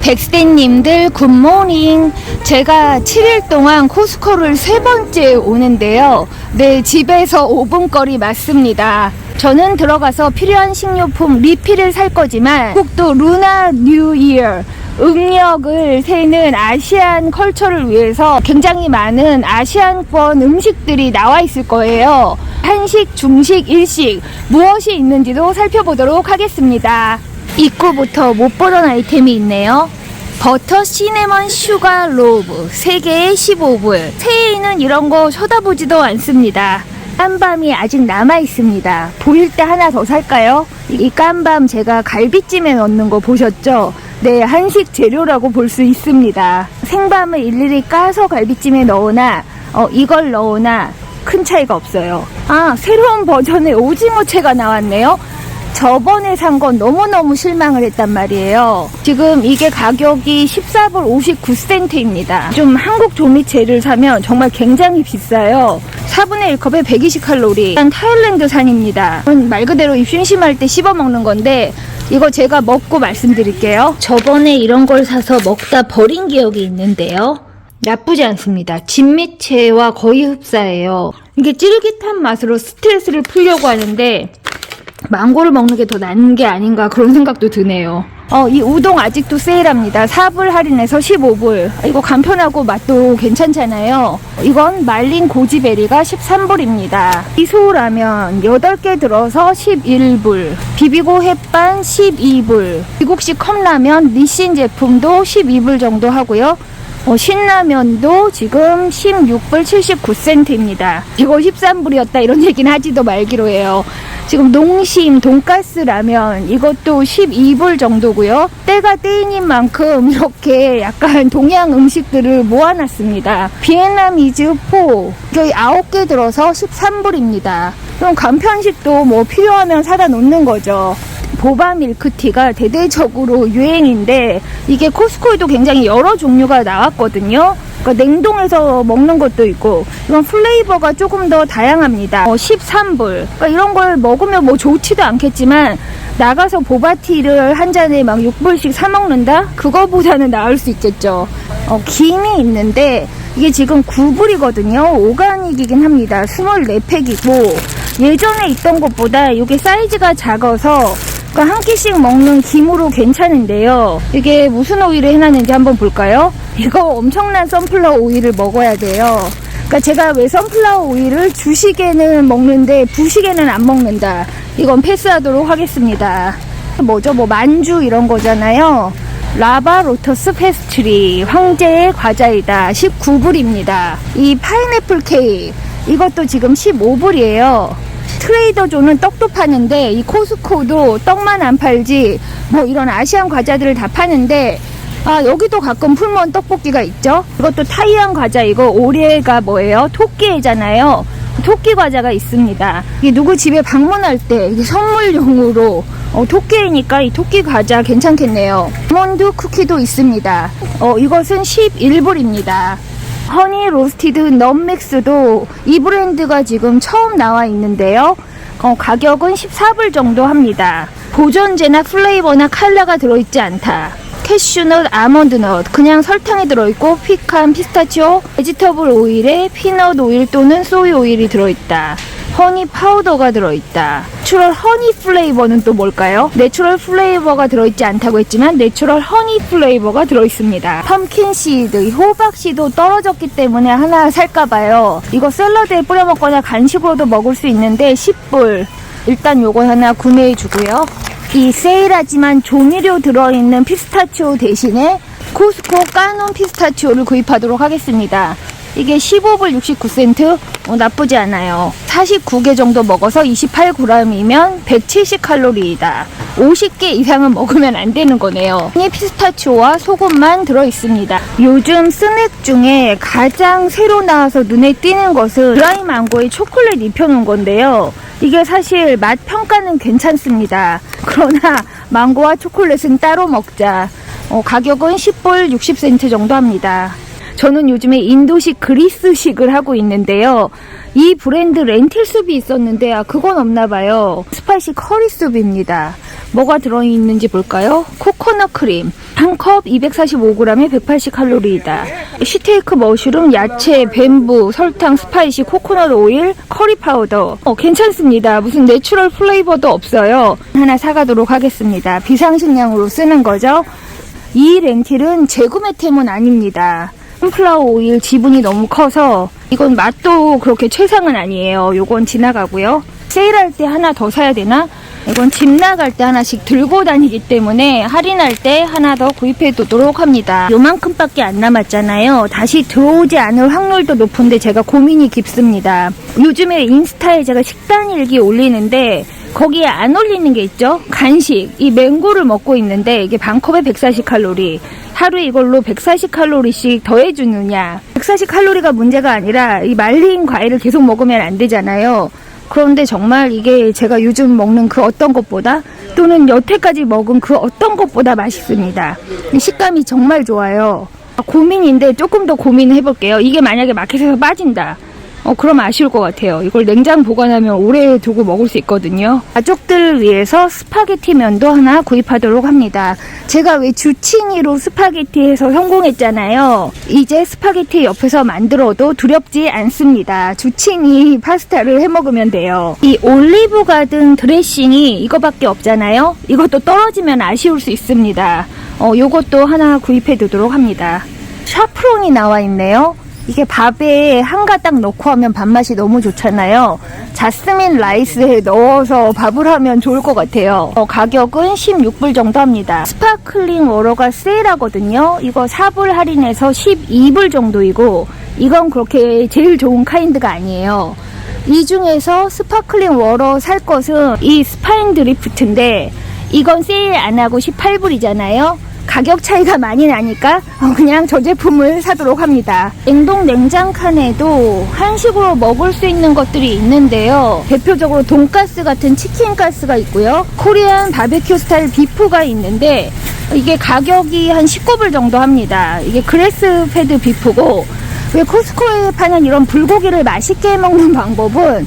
백스텐님들 굿모닝. 제가 7일 동안 코스코를 3번째 오는데요. 네, 집에서 5분 거리 맞습니다. 저는 들어가서 필요한 식료품 리필을 살 거지만 한국도 루나 뉴 이어 음력을 세는 아시안 컬처를 위해서 굉장히 많은 아시안권 음식들이 나와 있을 거예요. 한식, 중식, 일식 무엇이 있는지도 살펴보도록 하겠습니다. 입구부터 못 보던 아이템이 있네요. 버터 시네먼 슈가 로브 3개에 15불. 새해에는 이런 거 쳐다보지도 않습니다. 깜밤이 아직 남아 있습니다. 보일 때 하나 더 살까요? 이 깜밤 제가 갈비찜에 넣는 거 보셨죠? 네, 한식 재료라고 볼 수 있습니다. 생밤을 일일이 까서 갈비찜에 넣으나 이걸 넣으나 큰 차이가 없어요. 아, 새로운 버전의 오징어채가 나왔네요. 저번에 산 건 너무너무 실망을 했단 말이에요. 지금 이게 가격이 14불 59센트입니다. 좀 한국 조미채를 사면 정말 굉장히 비싸요. 4분의 1컵에 120칼로리. 타일랜드산입니다. 말 그대로 입 심심할 때 씹어 먹는 건데 이거 제가 먹고 말씀드릴게요. 저번에 이런 걸 사서 먹다 버린 기억이 있는데요. 나쁘지 않습니다. 진미채와 거의 흡사해요. 이게 쫄깃한 맛으로 스트레스를 풀려고 하는데 망고를 먹는 게 더 나은 게 아닌가 그런 생각도 드네요. 이 우동 아직도 세일합니다. 4불 할인해서 15불. 이거 간편하고 맛도 괜찮잖아요. 이건 말린 고지베리가 13불입니다. 미소라면 8개 들어서 11불. 비비고 햇반 12불. 미국식 컵라면 니신 제품도 12불 정도 하고요. 신라면도 지금 16불 79센트입니다. 이거 13불이었다 이런 얘기는 하지도 말기로 해요. 지금 농심 돈가스 라면 이것도 12불 정도고요. 때가 때인 만큼 이렇게 약간 동양 음식들을 모아놨습니다. 비엔나미즈 포 저희 9개 들어서 13불입니다. 그럼 간편식도 뭐 필요하면 사다 놓는 거죠. 보바 밀크티가 대대적으로 유행인데 이게 코스코에도 굉장히 여러 종류가 나왔거든요. 그러니까 냉동해서 먹는 것도 있고 이건 플레이버가 조금 더 다양합니다. 13불. 그러니까 이런 걸 먹으면 뭐 좋지도 않겠지만 나가서 보바티를 한 잔에 막 6불씩 사 먹는다? 그거보다는 나을 수 있겠죠. 김이 있는데 이게 지금 9불이거든요. 오가닉이긴 합니다. 24팩이고 예전에 있던 것보다 이게 사이즈가 작아서 그러니까 한 끼씩 먹는 김으로 괜찮은데요. 이게 무슨 오일을 해놨는지 한번 볼까요? 이거 엄청난 선플라워 오일을 먹어야 돼요. 그러니까 제가 왜 선플라워 오일을 주식에는 먹는데 부식에는 안 먹는다. 이건 패스하도록 하겠습니다. 뭐죠? 뭐 만주 이런 거잖아요. 라바 로터스 페스트리 황제의 과자이다. 19불입니다. 이 파인애플 케이크 이것도 지금 15불이에요. 트레이더조는 떡도 파는데 이 코스코도 떡만 안 팔지 뭐 이런 아시안 과자들을 다 파는데 여기도 가끔 풀무원 떡볶이가 있죠. 이것도 타이완 과자. 이거 올해가 뭐예요? 토끼잖아요. 토끼 과자가 있습니다. 이게 누구 집에 방문할 때 이게 선물용으로 토끼니까 이 토끼 과자 괜찮겠네요. 아몬드 쿠키도 있습니다. 이것은 11불입니다. 허니 로스티드 넛믹스도 이 브랜드가 지금 처음 나와 있는데요. 가격은 14불 정도 합니다. 보존제나 플레이버나 컬러가 들어있지 않다. 캐슈넛, 아몬드넛 그냥 설탕이 들어있고 피칸, 피스타치오, 베지터블 오일에 피넛 오일 또는 소이 오일이 들어있다. 허니 파우더가 들어있다. 내추럴 허니 플레이버는 또 뭘까요? 내추럴 플레이버가 들어있지 않다고 했지만 내추럴 허니 플레이버가 들어있습니다. 펌킨 시드, 호박씨도 떨어졌기 때문에 하나 살까봐요. 이거 샐러드에 뿌려 먹거나 간식으로도 먹을 수 있는데 10불. 일단 요거 하나 구매해주고요. 이 세일하지만 조미료 들어있는 피스타치오 대신에 코스코 까놓은 피스타치오를 구입하도록 하겠습니다. 이게 15불 69센트? 나쁘지 않아요. 49개 정도 먹어서 28g이면 170칼로리이다. 50개 이상은 먹으면 안 되는 거네요. 이 피스타치오와 소금만 들어있습니다. 요즘 스낵 중에 가장 새로 나와서 눈에 띄는 것은 드라이 망고에 초콜릿 입혀놓은 건데요. 이게 사실 맛 평가는 괜찮습니다. 그러나 망고와 초콜릿은 따로 먹자. 가격은 10불 60센트 정도 합니다. 저는 요즘에 인도식 그리스식을 하고 있는데요. 이 브랜드 렌틸숲이 있었는데 그건 없나봐요. 스파이시 커리숲입니다. 뭐가 들어있는지 볼까요? 코코넛 크림 한 컵 245g에 180칼로리이다. 시테이크 머쉬룸, 야채, 뱀부, 설탕, 스파이시, 코코넛 오일, 커리 파우더. 괜찮습니다. 무슨 내추럴 플레이버도 없어요. 하나 사가도록 하겠습니다. 비상식량으로 쓰는 거죠. 이 렌틸은 재구매템은 아닙니다. 선플라워 오일 지분이 너무 커서 이건 맛도 그렇게 최상은 아니에요. 요건 지나가고요. 세일할 때 하나 더 사야 되나? 이건 집 나갈 때 하나씩 들고 다니기 때문에 할인할 때 하나 더 구입해 두도록 합니다. 요만큼밖에 안 남았잖아요. 다시 들어오지 않을 확률도 높은데 제가 고민이 깊습니다. 요즘에 인스타에 제가 식단 일기 올리는데 거기에 안 올리는 게 있죠. 간식, 이 맹고를 먹고 있는데 이게 반컵에 140칼로리. 하루에 이걸로 140칼로리씩 더해주느냐. 140칼로리가 문제가 아니라 이 말린 과일을 계속 먹으면 안 되잖아요. 그런데 정말 이게 제가 요즘 먹는 그 어떤 것보다 또는 여태까지 먹은 그 어떤 것보다 맛있습니다. 식감이 정말 좋아요. 고민인데 조금 더 고민해볼게요. 이게 만약에 마켓에서 빠진다. 그럼 아쉬울 것 같아요. 이걸 냉장 보관하면 오래 두고 먹을 수 있거든요. 가족들을 위해서 스파게티 면도 하나 구입하도록 합니다. 제가 왜 주치니로 스파게티에서 성공했잖아요. 이제 스파게티 옆에서 만들어도 두렵지 않습니다. 주치니 파스타를 해먹으면 돼요. 이 올리브 가든 드레싱이 이거밖에 없잖아요. 이것도 떨어지면 아쉬울 수 있습니다. 요것도 하나 구입해 두도록 합니다. 샤프론이 나와 있네요. 이게 밥에 한 가닥 넣고 하면 밥맛이 너무 좋잖아요. 자스민 라이스에 넣어서 밥을 하면 좋을 것 같아요. 가격은 16불 정도 합니다. 스파클링 워터가 세일하거든요. 이거 4불 할인해서 12불 정도이고 이건 그렇게 제일 좋은 카인드가 아니에요. 이 중에서 스파클링 워터 살 것은 이 스파인 드리프트인데 이건 세일 안 하고 18불이잖아요. 가격 차이가 많이 나니까 그냥 저 제품을 사도록 합니다. 냉동 냉장 칸에도 한식으로 먹을 수 있는 것들이 있는데요. 대표적으로 돈가스 같은 치킨 가스가 있고요. 코리안 바베큐 스타일 비프가 있는데 이게 가격이 한 19불 정도 합니다. 이게 그래스 패드 비프고 왜 코스코에 파는 이런 불고기를 맛있게 먹는 방법은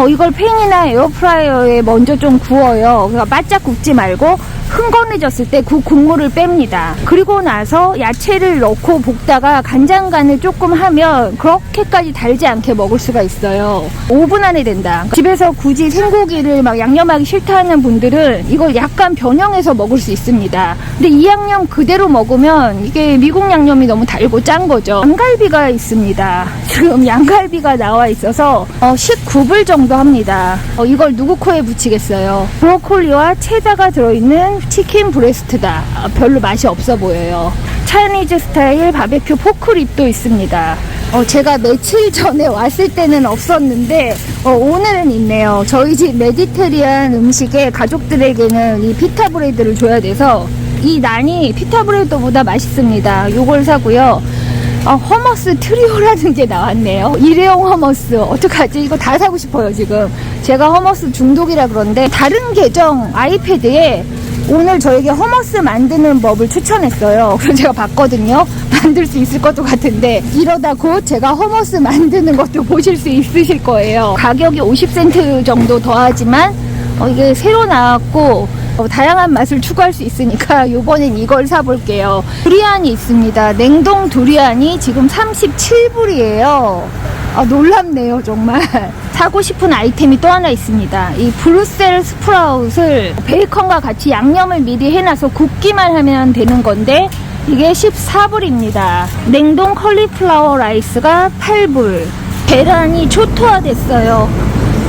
이걸 팬이나 에어프라이어에 먼저 좀 구워요. 그러니까 바짝 굽지 말고 흥건해졌을 때 그 국물을 뺍니다. 그리고 나서 야채를 넣고 볶다가 간장 간을 조금 하면 그렇게까지 달지 않게 먹을 수가 있어요. 5분 안에 된다. 집에서 굳이 생고기를 막 양념하기 싫다는 분들은 이걸 약간 변형해서 먹을 수 있습니다. 근데 이 양념 그대로 먹으면 이게 미국 양념이 너무 달고 짠 거죠. 양갈비가 있습니다. 지금 양갈비가 나와 있어서 19불 정도 합니다. 이걸 누구 코에 붙이겠어요. 브로콜리와 체다가 들어있는 치킨 브레스트다. 별로 맛이 없어 보여요. 차이니즈 스타일 바베큐 포크립도 있습니다. 제가 며칠 전에 왔을 때는 없었는데 오늘은 있네요. 저희 집 메디테리안 음식에 가족들에게는 이 피타 브레드를 줘야 돼서 이 난이 피타 브레드보다 맛있습니다. 요걸 사고요. 허머스 트리오라는 게 나왔네요. 일회용 허머스. 어떡하지? 이거 다 사고 싶어요, 지금. 제가 허머스 중독이라 그런데 다른 계정 아이패드에 오늘 저에게 허머스 만드는 법을 추천했어요. 그래서 제가 봤거든요. 만들 수 있을 것도 같은데 이러다 곧 제가 허머스 만드는 것도 보실 수 있으실 거예요. 가격이 50센트 정도 더하지만 이게 새로 나왔고 다양한 맛을 추구할 수 있으니까 이번엔 이걸 사볼게요. 두리안이 있습니다. 냉동 두리안이 지금 37불이에요. 놀랍네요, 정말. 사고 싶은 아이템이 또 하나 있습니다. 이 브루셀 스프라웃을 베이컨과 같이 양념을 미리 해놔서 굽기만 하면 되는 건데 이게 14불입니다. 냉동 컬리플라워 라이스가 8불. 계란이 초토화됐어요.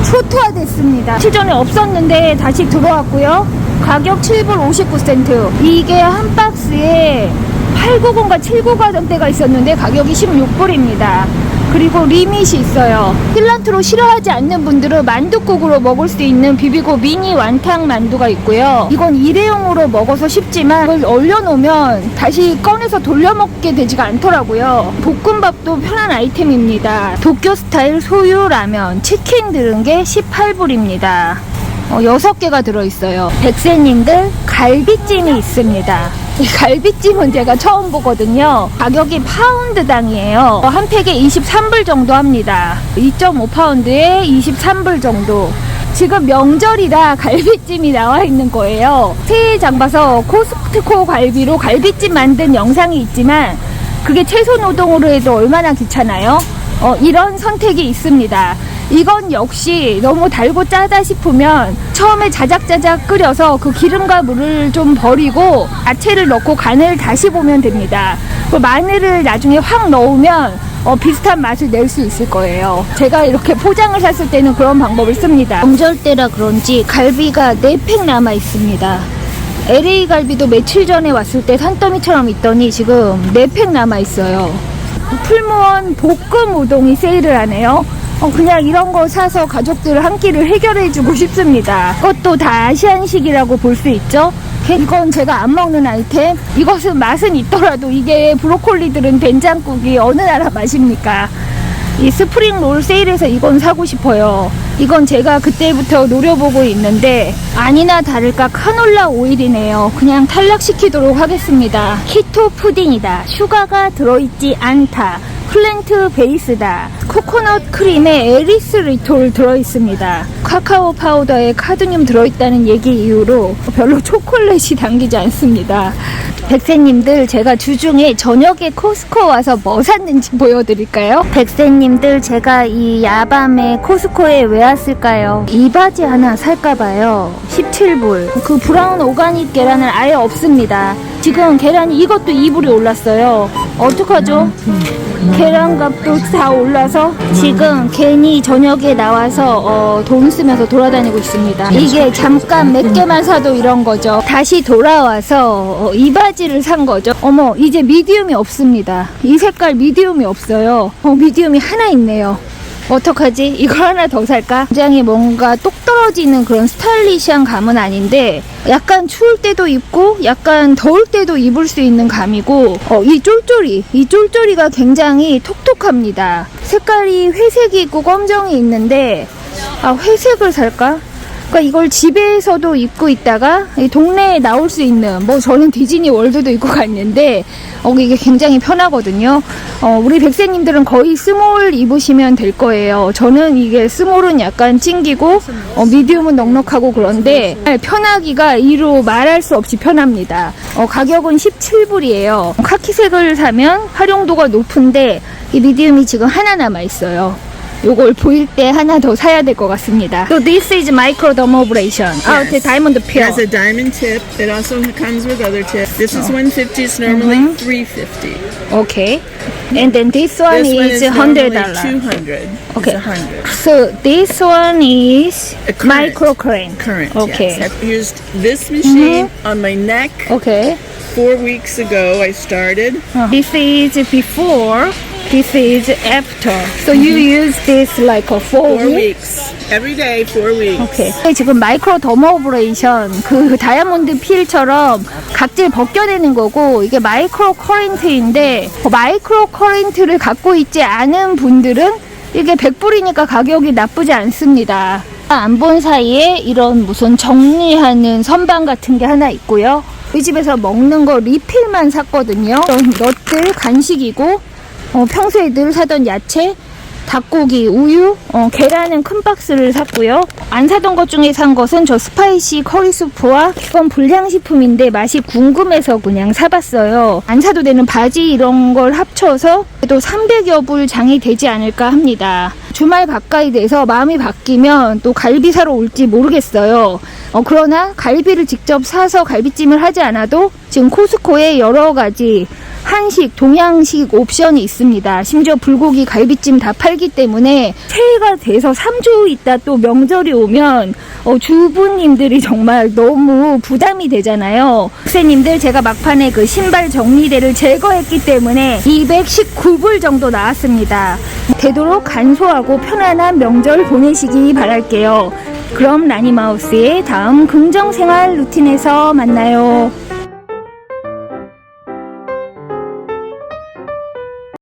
초토화됐습니다. 며칠 전에 없었는데 다시 들어왔고요. 가격 7불 59센트. 이게 한 박스에 890과 790원대가 있었는데 가격이 16불입니다. 그리고 리밋이 있어요. 필란트로 싫어하지 않는 분들은 만둣국으로 먹을 수 있는 비비고 미니 완탕 만두가 있고요. 이건 일회용으로 먹어서 쉽지만 이걸 얼려놓으면 다시 꺼내서 돌려먹게 되지가 않더라고요. 볶음밥도 편한 아이템입니다. 도쿄 스타일 소유 라면 치킨 들은 게 18불입니다. 6개가 들어있어요. 백세님들 갈비찜이 있습니다. 이 갈비찜은 제가 처음 보거든요. 가격이 파운드당이에요. 한 팩에 23불 정도 합니다. 2.5파운드에 23불 정도. 지금 명절이라 갈비찜이 나와 있는 거예요. 새해 잡아서 코스트코 갈비로 갈비찜 만든 영상이 있지만 그게 채소 노동으로 해도 얼마나 귀찮아요? 이런 선택이 있습니다. 이건 역시 너무 달고 짜다 싶으면 처음에 자작자작 끓여서 그 기름과 물을 좀 버리고 야채를 넣고 간을 다시 보면 됩니다. 마늘을 나중에 확 넣으면 비슷한 맛을 낼 수 있을 거예요. 제가 이렇게 포장을 샀을 때는 그런 방법을 씁니다. 명절 때라 그런지 갈비가 4팩 남아 있습니다. LA 갈비도 며칠 전에 왔을 때 산더미처럼 있더니 지금 4팩 남아 있어요. 풀무원 볶음 우동이 세일을 하네요. 그냥 이런 거 사서 가족들 한 끼를 해결해주고 싶습니다. 그것도 다 아시안식이라고 볼 수 있죠. 이건 제가 안 먹는 아이템. 이것은 맛은 있더라도 이게 브로콜리들은 된장국이 어느 나라 맛입니까? 이 스프링 롤 세일해서 이건 사고 싶어요. 이건 제가 그때부터 노려보고 있는데 아니나 다를까 카놀라 오일이네요. 그냥 탈락시키도록 하겠습니다. 키토 푸딩이다. 슈가가 들어있지 않다. 플랜트 베이스다. 코코넛 크림에 에리스리톨 들어있습니다. 카카오 파우더에 카드뮴 들어있다는 얘기 이후로 별로 초콜릿이 당기지 않습니다. 백세님들, 제가 주중에 저녁에 코스코 와서 뭐 샀는지 보여드릴까요? 백세님들, 제가 이 야밤에 코스코에 왜 왔을까요? 이 바지 하나 살까봐요. 17불. 그 브라운 오가닉 계란은 아예 없습니다. 지금 계란이 이것도 2불이 올랐어요. 어떡하죠? 계란값도 다 올라서 지금 괜히 저녁에 나와서 돈 쓰면서 돌아다니고 있습니다. 이게 잠깐 몇 개만 사도 이런 거죠. 다시 돌아와서 이 바지를 산 거죠. 어머, 이제 미디움이 없습니다. 이 색깔 미디움이 없어요. 미디움이 하나 있네요. 어떡하지? 이거 하나 더 살까? 굉장히 뭔가 똑 떨어지는 그런 스타일리시한 감은 아닌데 약간 추울 때도 입고 약간 더울 때도 입을 수 있는 감이고 이 쫄쫄이가 굉장히 톡톡합니다. 색깔이 회색이 있고 검정이 있는데 회색을 살까? 그러니까 이걸 집에서도 입고 있다가 동네에 나올 수 있는, 뭐 저는 디즈니 월드도 입고 갔는데 이게 굉장히 편하거든요. 우리 백세님들은 거의 스몰 입으시면 될 거예요. 저는 이게 스몰은 약간 찡기고 미디움은 넉넉하고 그런데 편하기가 이로 말할 수 없이 편합니다. 가격은 17불이에요. 카키색을 사면 활용도가 높은데 이 미디움이 지금 하나 남아 있어요. 요걸 보일 때 하나 더 사야 될 것 같습니다. So this is microdermabrasion. Yes. the diamond It peel. has a diamond tip. It also comes with other tips. This is 150. It's normally $350. Okay. And then this one This is one is normally $100. $200. Okay. It's 100. So this one is A current. microcurrent. Current. Okay. Yes. I've used this machine on my neck Okay. 4 weeks ago. I started. This is before. This is after. So you use this like a 4 4 weeks. Every day, 4 weeks. 오케이. 지금 마이크로 더머브레이션 그 다이아몬드 필처럼 각질 벗겨내는 거고 이게 마이크로 커런트인데 마이크로 커런트를 갖고 있지 않은 분들은 이게 100불이니까 가격이 나쁘지 않습니다. 안 본 사이에 이런 무슨 정리하는 선반 같은 게 하나 있고요. 이 집에서 먹는 거 리필만 샀거든요. 넛들 간식이고 평소에 늘 사던 야채, 닭고기, 우유, 계란은 큰 박스를 샀고요. 안 사던 것 중에 산 것은 저 스파이시 커리 수프와 이건 불량식품인데 맛이 궁금해서 그냥 사봤어요. 안 사도 되는 바지 이런 걸 합쳐서 또 300여 불 장이 되지 않을까 합니다. 주말 가까이 돼서 마음이 바뀌면 또 갈비 사러 올지 모르겠어요. 그러나 갈비를 직접 사서 갈비찜을 하지 않아도 지금 코스코에 여러 가지 한식, 동양식 옵션이 있습니다. 심지어 불고기, 갈비찜 다 팔기 때문에 새해가 돼서 3주 있다 또 명절이 오면 주부님들이 정말 너무 부담이 되잖아요. 학생님들, 제가 막판에 그 신발 정리대를 제거했기 때문에 219불 정도 나왔습니다. 되도록 간소하고 편안한 명절 보내시기 바랄게요. 그럼 라니마우스의 다음 긍정생활 루틴에서 만나요.